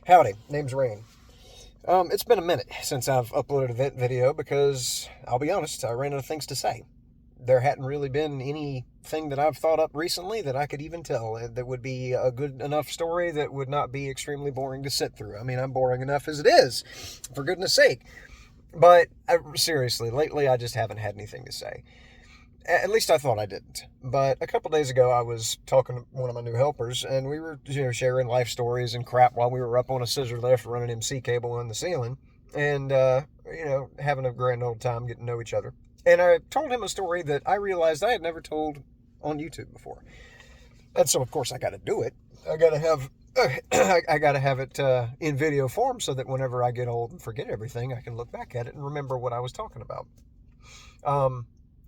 Howdy, name's Rain. It's been a minute since I've uploaded a video because, I'll be honest, I ran out of things to say. There hadn't really been anything that I've thought up recently that I could even tell that would be a good enough story that would not be extremely boring to sit through. I mean, I'm boring enough as it is, for goodness sake. But seriously, lately I just haven't had anything to say. At least I thought I didn't. But a couple days ago, I was talking to one of my new helpers, and we were sharing life stories and crap while we were up on a scissor lift running MC cable on the ceiling, and having a grand old time getting to know each other. And I told him a story that I realized I had never told on YouTube before, and so of course I got to do it. I got to have. I got to have it in video form so that whenever I get old and forget everything, I can look back at it and remember what I was talking about.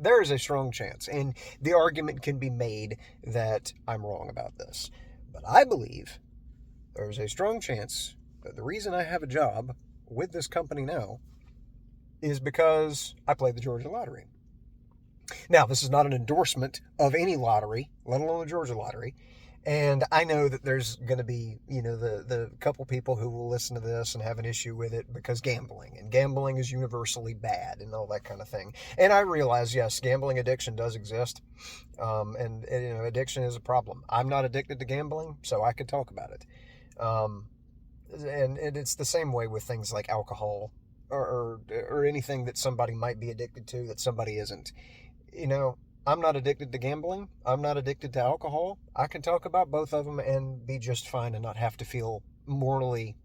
There is a strong chance, and the argument can be made that I'm wrong about this. But I believe there is a strong chance that the reason I have a job with this company now is because I played the Georgia lottery. Now, this is not an endorsement of any lottery, let alone the Georgia lottery. And I know that there's going to be, the couple people who will listen to this and have an issue with it because gambling is universally bad and all that kind of thing. And I realize, yes, gambling addiction does exist. And addiction is a problem. I'm not addicted to gambling, so I could talk about it. And it's the same way with things like alcohol or anything that somebody might be addicted to that somebody isn't. I'm not addicted to gambling. I'm not addicted to alcohol. I can talk about both of them and be just fine and not have to feel morally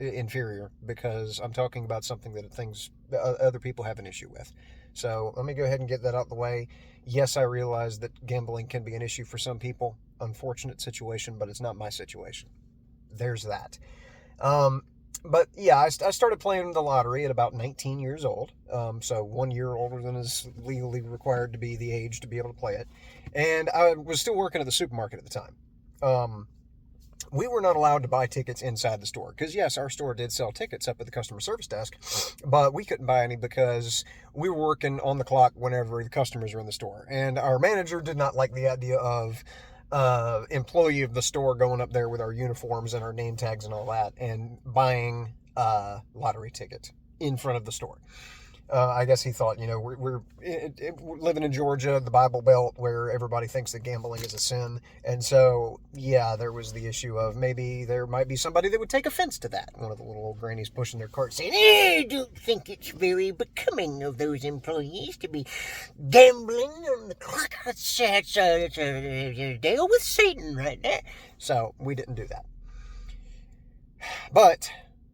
inferior because I'm talking about something that other people have an issue with. So let me go ahead and get that out the way. Yes, I realize that gambling can be an issue for some people. Unfortunate situation, but it's not my situation. There's that. But yeah, I started playing the lottery at about 19 years old. So 1 year older than is legally required to be the age to be able to play it. And I was still working at the supermarket at the time. We were not allowed to buy tickets inside the store because, yes, our store did sell tickets up at the customer service desk, but we couldn't buy any because we were working on the clock whenever the customers were in the store. And our manager did not like the idea of employee of the store going up there with our uniforms and our name tags and all that and buying a lottery ticket in front of the store. I guess he thought, we're living in Georgia, the Bible Belt, where everybody thinks that gambling is a sin. And so, yeah, there was the issue of maybe there might be somebody that would take offense to that. One of the little old grannies pushing their cart saying, I don't think it's very becoming of those employees to be gambling on the clock. It's a deal with Satan right there. So we didn't do that. But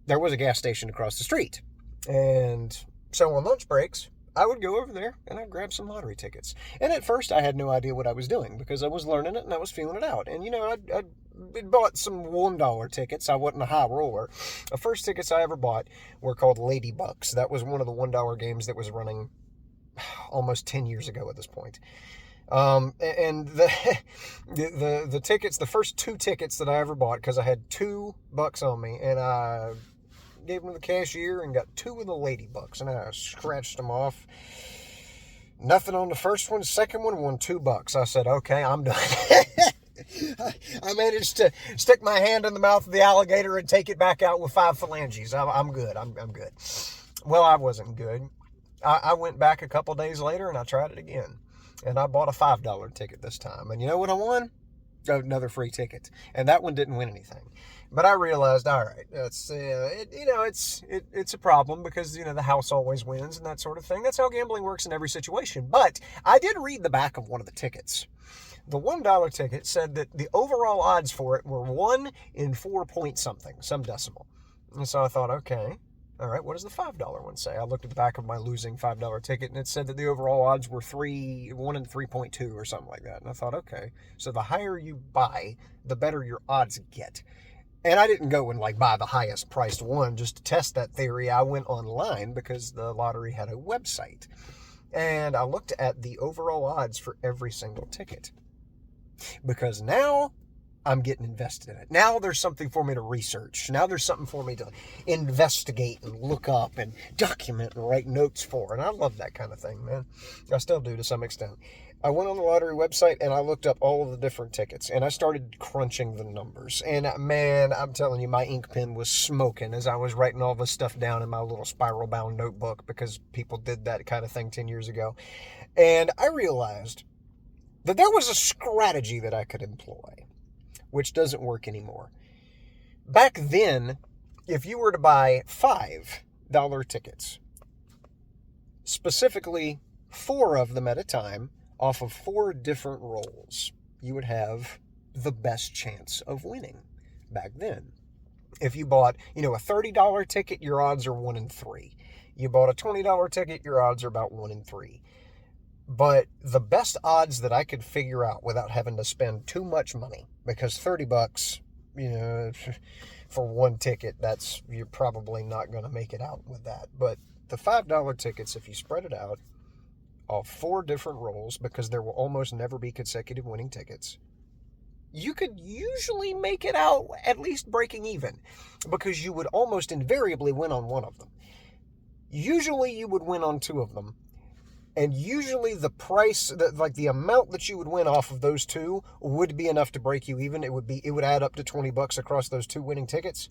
there was a gas station across the street. And so on lunch breaks, I would go over there and I'd grab some lottery tickets. And at first I had no idea what I was doing because I was learning it and I was feeling it out. And, I bought some $1 tickets. I wasn't a high roller. The first tickets I ever bought were called Ladybucks. That was one of the $1 games that was running almost 10 years ago at this point. And the tickets, the first 2 tickets that I ever bought, because I had $2 on me, and I gave them to the cashier and got 2 of the Ladybucks, and I scratched them off. Nothing on the first one. Second one won $2. I said, okay, I'm done. I managed to stick my hand in the mouth of the alligator and take it back out with 5 phalanges. I'm good. I'm good. Well, I wasn't good. I went back a couple days later and I tried it again. And I bought a $5 ticket this time. And you know what I won? Another free ticket. And that one didn't win anything. But I realized, all right, it's a problem because, the house always wins and that sort of thing. That's how gambling works in every situation. But I did read the back of one of the tickets. The $1 ticket said that the overall odds for it were 1 in 4 point something, some decimal. And so I thought, okay, all right, what does the $5 one say? I looked at the back of my losing $5 ticket and it said that the overall odds were 1 in 3.2 or something like that. And I thought, okay, so the higher you buy, the better your odds get. And I didn't go and buy the highest priced one just to test that theory. I went online because the lottery had a website. And I looked at the overall odds for every single ticket. Because now I'm getting invested in it. Now there's something for me to research. Now there's something for me to investigate and look up and document and write notes for. And I love that kind of thing, man. I still do to some extent. I went on the lottery website and I looked up all of the different tickets and I started crunching the numbers. And man, I'm telling you, my ink pen was smoking as I was writing all this stuff down in my little spiral bound notebook, because people did that kind of thing 10 years ago. And I realized that there was a strategy that I could employ, which doesn't work anymore. Back then, if you were to buy $5 tickets, specifically 4 of them at a time, off of 4 different rolls, you would have the best chance of winning back then. If you bought, a $30 ticket, your odds are 1 in 3. You bought a $20 ticket, your odds are about 1 in 3. But the best odds that I could figure out without having to spend too much money, because $30, for one ticket, you're probably not going to make it out with that. But the $5 tickets, if you spread it out off 4 different rolls, because there will almost never be consecutive winning tickets, you could usually make it out at least breaking even, because you would almost invariably win on 1 of them. Usually you would win on 2 of them. And usually the price, the amount that you would win off of those 2 would be enough to break you even. It would add up to $20 across those 2 winning tickets.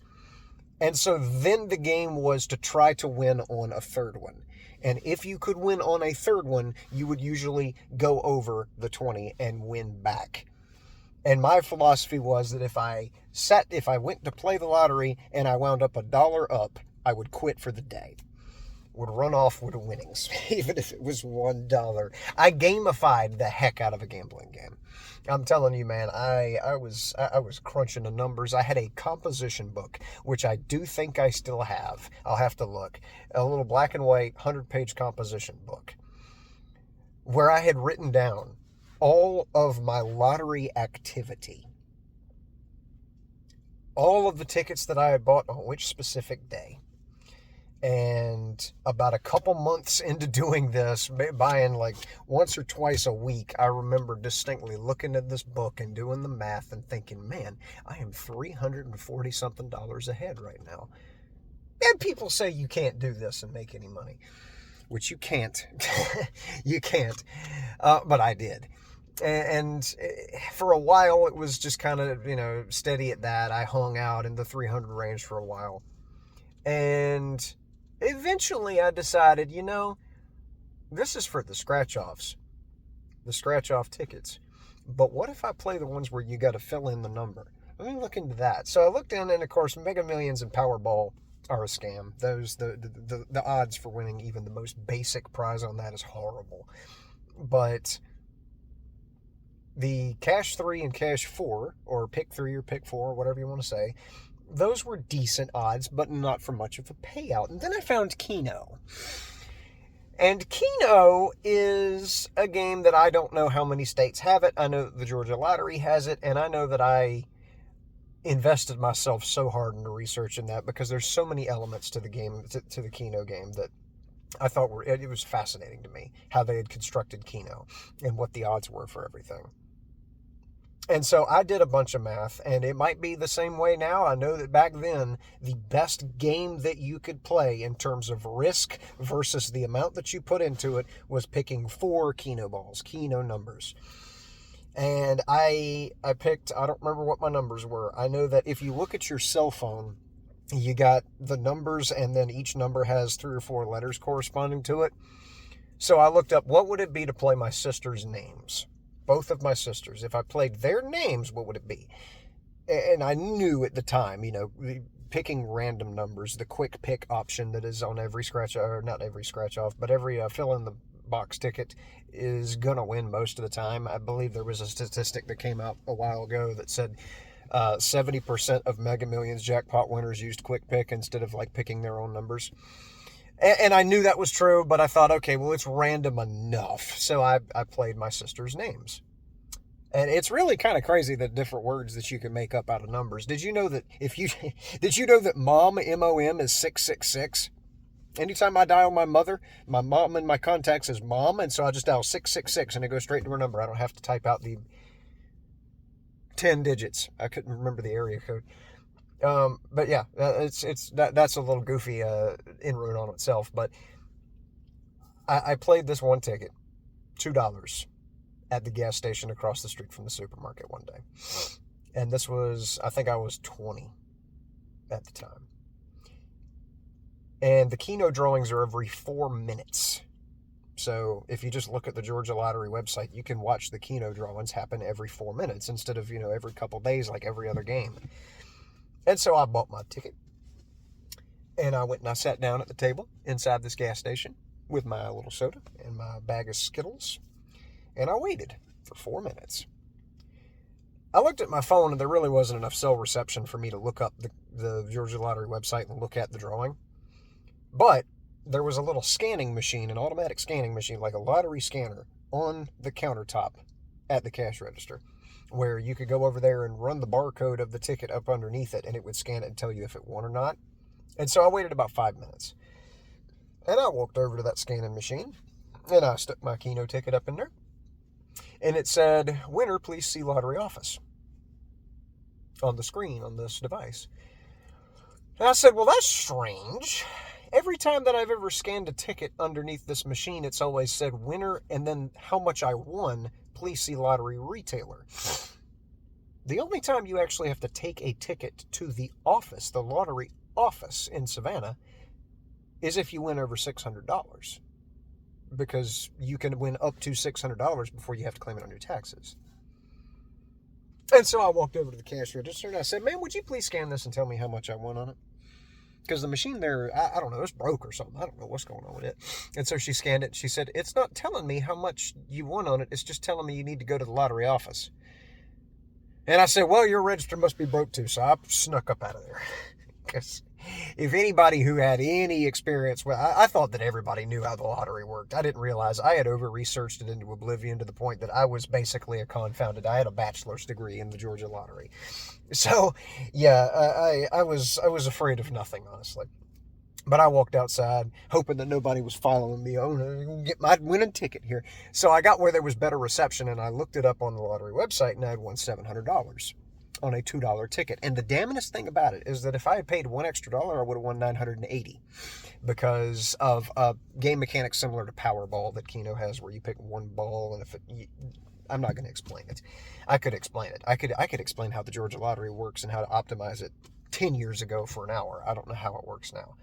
And so then the game was to try to win on a 3rd one. And if you could win on a 3rd one, you would usually go over the 20 and win back. And my philosophy was that if I went to play the lottery and I wound up $1 up, I would quit for the day. Would run off with the winnings, even if it was $1. I gamified the heck out of a gambling game. I'm telling you, man, I was crunching the numbers. I had a composition book, which I do think I still have. I'll have to look. A little black and white 100-page composition book where I had written down all of my lottery activity. All of the tickets that I had bought on which specific day. And about a couple months into doing this, buying like once or twice a week, I remember distinctly looking at this book and doing the math and thinking, man, I am $340 something ahead right now. And people say you can't do this and make any money, which you can't. You can't. But I did. And for a while, it was just kind of, steady at that. I hung out in the 300 range for a while. And eventually I decided, this is for the scratch-offs, the scratch-off tickets. But what if I play the ones where you got to fill in the number? Let me look into that. So I looked in, and of course, Mega Millions and Powerball are a scam. The odds for winning even the most basic prize on that is horrible. But the Cash 3 and Cash 4, or Pick 3 or Pick 4, whatever you want to say, those were decent odds, but not for much of a payout. And then I found Keno. And Keno is a game that I don't know how many states have it. I know that the Georgia Lottery has it, and I know that I invested myself so hard into researching that, because there's so many elements to the game, to the Keno game, that I thought it was fascinating to me how they had constructed Keno and what the odds were for everything. And so I did a bunch of math, and it might be the same way now. I know that back then, the best game that you could play in terms of risk versus the amount that you put into it was picking 4 Keno balls, Keno numbers. And I picked, I don't remember what my numbers were. I know that if you look at your cell phone, you got the numbers, and then each number has 3 or 4 letters corresponding to it. So I looked up, what would it be to play my sister's names? Both of my sisters. If I played their names, what would it be? And I knew at the time, picking random numbers, the quick pick option that is on every scratch, or not every scratch off, but every fill in the box ticket is going to win most of the time. I believe there was a statistic that came out a while ago that said 70% of Mega Millions jackpot winners used quick pick instead of picking their own numbers. And I knew that was true, but I thought, okay, well, it's random enough. So I played my sister's names. And it's really kind of crazy the different words that you can make up out of numbers. Did you know that did you know that mom, M-O-M, is 666? Anytime I dial my mother, my mom in my contacts is mom, and so I just dial 666 and it goes straight to her number. I don't have to type out the 10 digits. I couldn't remember the area code. But yeah, that's a little goofy inroad on itself. But I played this one ticket, $2, at the gas station across the street from the supermarket one day. And this was, I think I was 20 at the time. And the Keno drawings are every 4 minutes. So if you just look at the Georgia Lottery website, you can watch the Keno drawings happen every 4 minutes instead of, every couple days like every other game. And so I bought my ticket. And I went and I sat down at the table inside this gas station with my little soda and my bag of Skittles. And I waited for 4 minutes. I looked at my phone and there really wasn't enough cell reception for me to look up the Georgia Lottery website and look at the drawing. But there was a little scanning machine, an automatic scanning machine, like a lottery scanner on the countertop at the cash register, where you could go over there and run the barcode of the ticket up underneath it and it would scan it and tell you if it won or not. And so I waited about 5 minutes. And I walked over to that scanning machine and I stuck my Keno ticket up in there. And it said, "Winner, please see lottery office," on the screen on this device. And I said, well, that's strange. Every time that I've ever scanned a ticket underneath this machine, it's always said winner and then how much I won, please see lottery retailer. The only time you actually have to take a ticket to the office, the lottery office in Savannah, is if you win over $600. Because you can win up to $600 before you have to claim it on your taxes. And so I walked over to the cash register and I said, "Ma'am, would you please scan this and tell me how much I won on it?" Because the machine there, I don't know, it's broke or something. I don't know what's going on with it. And so she scanned it and she said, "It's not telling me how much you won on it. It's just telling me you need to go to the lottery office." And I said, "Well, your register must be broke too." So I snuck up out of there. Because if anybody who had any experience, I thought that everybody knew how the lottery worked. I didn't realize I had over-researched it into oblivion to the point that I was basically I had a bachelor's degree in the Georgia Lottery. So, yeah, I was afraid of nothing, honestly. But I walked outside, hoping that nobody was following me. Oh, no, I'm going to get my winning ticket here. So I got where there was better reception, and I looked it up on the lottery website, and I had won $700 on a $2 ticket. And the damnedest thing about it is that if I had paid $1 extra, I would have won $980 because of a game mechanic similar to Powerball that Keno has, where you pick one ball, and I'm not going to explain it. I could explain it. I could explain how the Georgia Lottery works and how to optimize it 10 years ago for an hour. I don't know how it works now.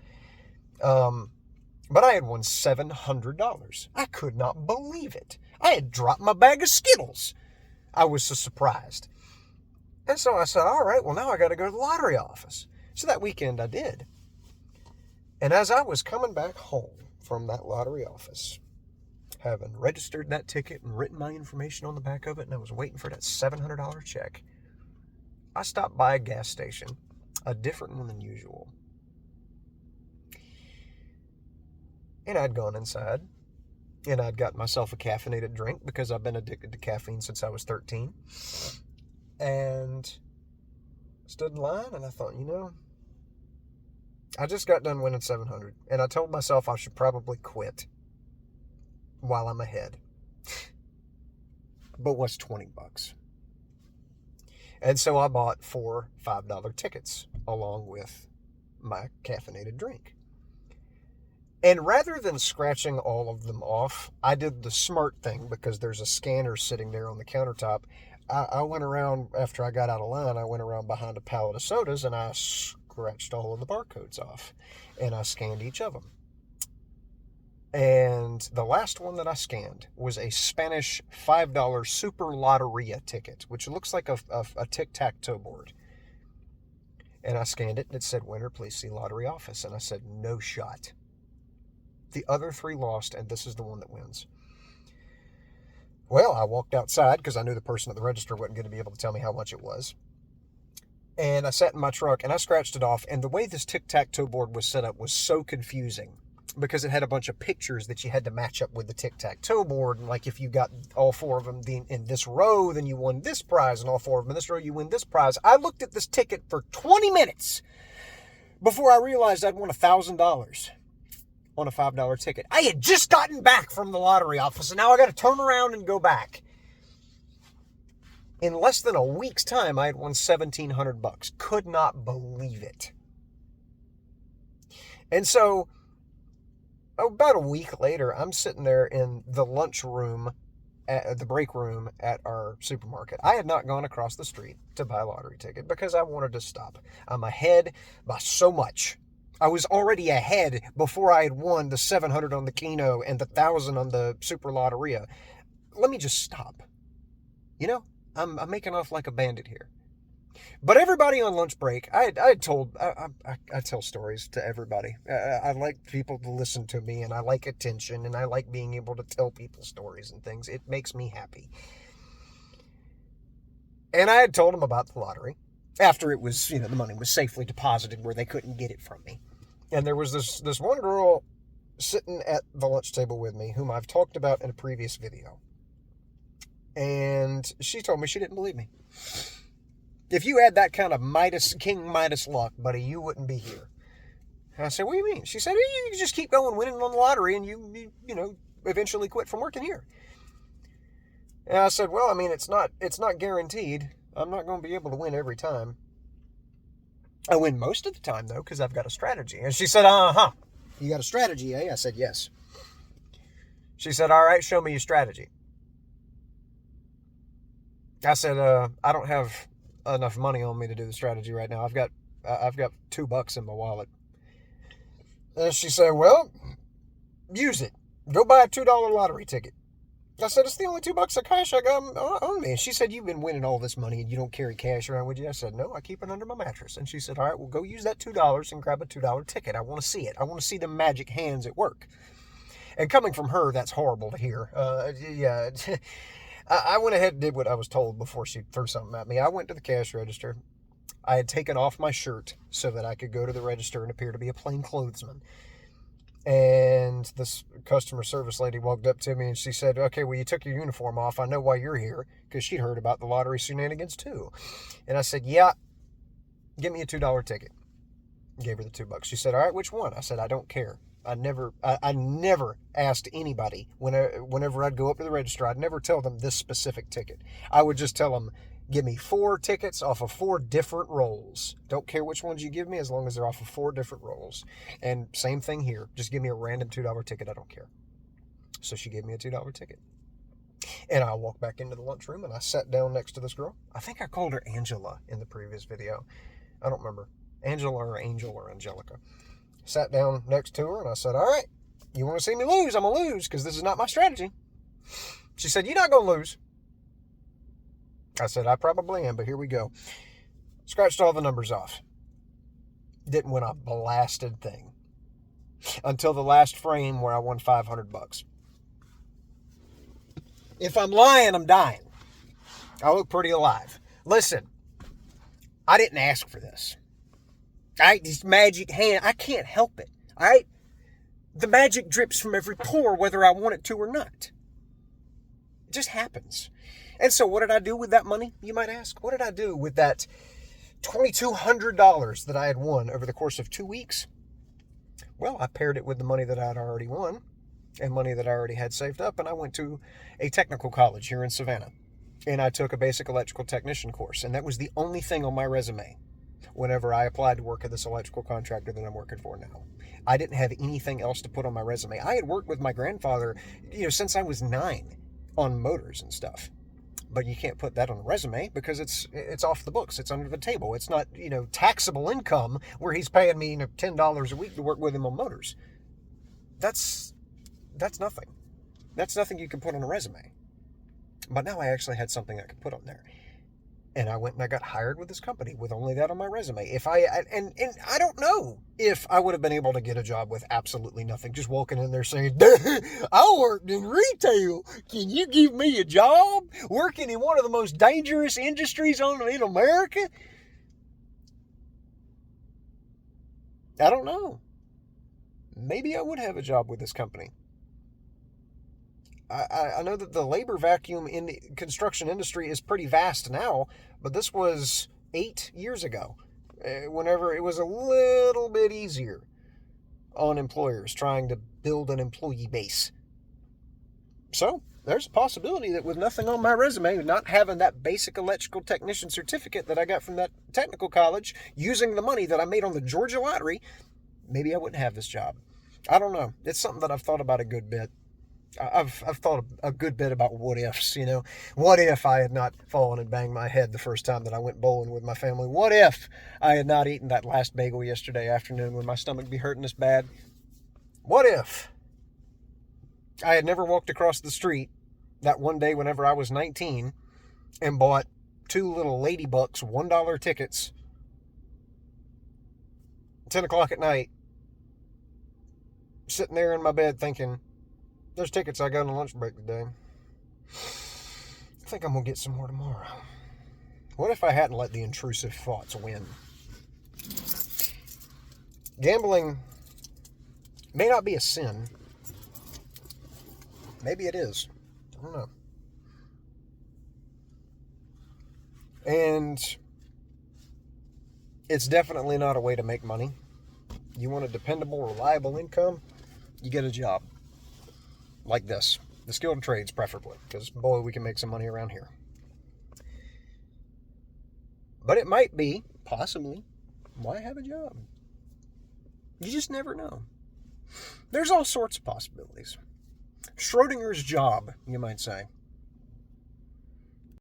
But I had won $700. I could not believe it. I had dropped my bag of Skittles. I was so surprised. And so I said, all right, well, now I got to go to the lottery office. So that weekend I did. And as I was coming back home from that lottery office, having registered that ticket and written my information on the back of it, and I was waiting for that $700 check, I stopped by a gas station, a different one than usual. And I'd gone inside, and I'd gotten myself a caffeinated drink because I've been addicted to caffeine since I was 13. And stood in line, and I thought, I just got done winning $700, and I told myself I should probably quit while I'm ahead. But what's $20? And so I bought 4 $5 tickets along with my caffeinated drink. And rather than scratching all of them off, I did the smart thing because there's a scanner sitting there on the countertop. I went around, after I got out of line, I went around behind a pallet of sodas and I scratched all of the barcodes off. And I scanned each of them. And the last one that I scanned was a Spanish $5 Super Loteria ticket, which looks like a tic-tac-toe board. And I scanned it and it said, "Winner, please see lottery office." And I said, no shot. The other 3 lost, and this is the one that wins. Well, I walked outside because I knew the person at the register wasn't going to be able to tell me how much it was. And I sat in my truck and I scratched it off. And the way this tic-tac-toe board was set up was so confusing because it had a bunch of pictures that you had to match up with the tic-tac-toe board. And like if you got all 4 of them in this row, then you won this prize, and all 4 of them in this row, you win this prize. I looked at this ticket for 20 minutes before I realized I'd won $1,000. On a $5 ticket. I had just gotten back from the lottery office, and now I got to turn around and go back. In less than a week's time, I had won $1,700. Could not believe it. And so, about a week later, I'm sitting there in the lunchroom at the break room at our supermarket. I had not gone across the street to buy a lottery ticket because I wanted to stop. I'm ahead by so much. I was already ahead before I had won the 700 on the Keno and the 1,000 on the Super Lotteria. Let me just stop. You know, I'm making off like a bandit here. But everybody on lunch break, I tell stories to everybody. I like people to listen to me, and I like attention, and I like being able to tell people stories and things. It makes me happy. And I had told them about the lottery after it was, the money was safely deposited where they couldn't get it from me. And there was this one girl sitting at the lunch table with me whom I've talked about in a previous video. And she told me she didn't believe me. If you had that kind of King Midas luck, buddy, you wouldn't be here. And I said, what do you mean? She said, you just keep going winning on the lottery and you eventually quit from working here. And I said, well, I mean, it's not guaranteed. I'm not going to be able to win every time. I win most of the time, though, because I've got a strategy. And she said, uh-huh. You got a strategy, eh? I said, yes. She said, all right, show me your strategy. I said, I don't have enough money on me to do the strategy right now. I've got $2 in my wallet. And she said, well, use it. Go buy a $2 lottery ticket. I said, it's the only $2 of cash I got on me. And she said, you've been winning all this money and you don't carry cash around with you. I said, no, I keep it under my mattress. And she said, all right, well, go use that $2 and grab a $2 ticket. I want to see it. I want to see the magic hands at work. And coming from her, that's horrible to hear. Yeah. I went ahead and did what I was told before she threw something at me. I went to the cash register. I had taken off my shirt so that I could go to the register and appear to be a plainclothesman. And this customer service lady walked up to me and she said, okay, well, you took your uniform off. I know why you're here, because she'd heard about the lottery shenanigans too. And I said, yeah, give me a $2 ticket. Gave her the $2. She said, all right, which one? I said, I don't care. I never asked anybody whenever I'd go up to the register. I'd never tell them this specific ticket. I would just tell them, give me 4 tickets off of 4 different rolls. Don't care which ones you give me as long as they're off of 4 different rolls. And same thing here. Just give me a random $2 ticket. I don't care. So she gave me a $2 ticket. And I walked back into the lunchroom and I sat down next to this girl. I think I called her Angela in the previous video. I don't remember. Angela or Angel or Angelica. Sat down next to her and I said, all right, you want to see me lose? I'm going to lose because this is not my strategy. She said, you're not going to lose. I said, I probably am, but here we go. Scratched all the numbers off. Didn't win a blasted thing. Until the last frame where I won $500. If I'm lying, I'm dying. I look pretty alive. Listen, I didn't ask for this. All right, this magic hand, I can't help it. All right? The magic drips from every pore whether I want it to or not. It just happens. And so what did I do with that money, you might ask? What did I do with that $2,200 that I had won over the course of 2 weeks? Well, I paired it with the money that I had already won and money that I already had saved up, and I went to a technical college here in Savannah. And I took a basic electrical technician course, and that was the only thing on my resume whenever I applied to work at this electrical contractor that I'm working for now. I didn't have anything else to put on my resume. I had worked with my grandfather, since I was 9 on motors and stuff. But you can't put that on a resume because it's off the books. It's under the table. It's not, taxable income where he's paying me $10 a week to work with him on motors. That's nothing. That's nothing you can put on a resume. But now I actually had something I could put on there. And I went and I got hired with this company with only that on my resume. And I don't know if I would have been able to get a job with absolutely nothing. Just walking in there saying, I worked in retail. Can you give me a job? Working in one of the most dangerous industries in America? I don't know. Maybe I would have a job with this company. I know that the labor vacuum in the construction industry is pretty vast now, but this was 8 years ago, whenever it was a little bit easier on employers trying to build an employee base. So there's a possibility that with nothing on my resume, not having that basic electrical technician certificate that I got from that technical college, using the money that I made on the Georgia lottery, maybe I wouldn't have this job. I don't know. It's something that I've thought about a good bit. I've thought a good bit about what ifs, you know. What if I had not fallen and banged my head the first time that I went bowling with my family? What if I had not eaten that last bagel yesterday afternoon when my stomach be hurting this bad? What if I had never walked across the street that one day whenever I was 19 and bought two little Ladybucks $1 tickets, 10 o'clock at night, sitting there in my bed thinking, there's tickets I got on lunch break today. I think I'm going to get some more tomorrow. What if I hadn't let the intrusive thoughts win? Gambling may not be a sin. Maybe it is. I don't know. And it's definitely not a way to make money. You want a dependable, reliable income? You get a job like this. The skilled trades, preferably, because, boy, we can make some money around here. But it might be, possibly, why have a job? You just never know. There's all sorts of possibilities. Schrodinger's job, you might say.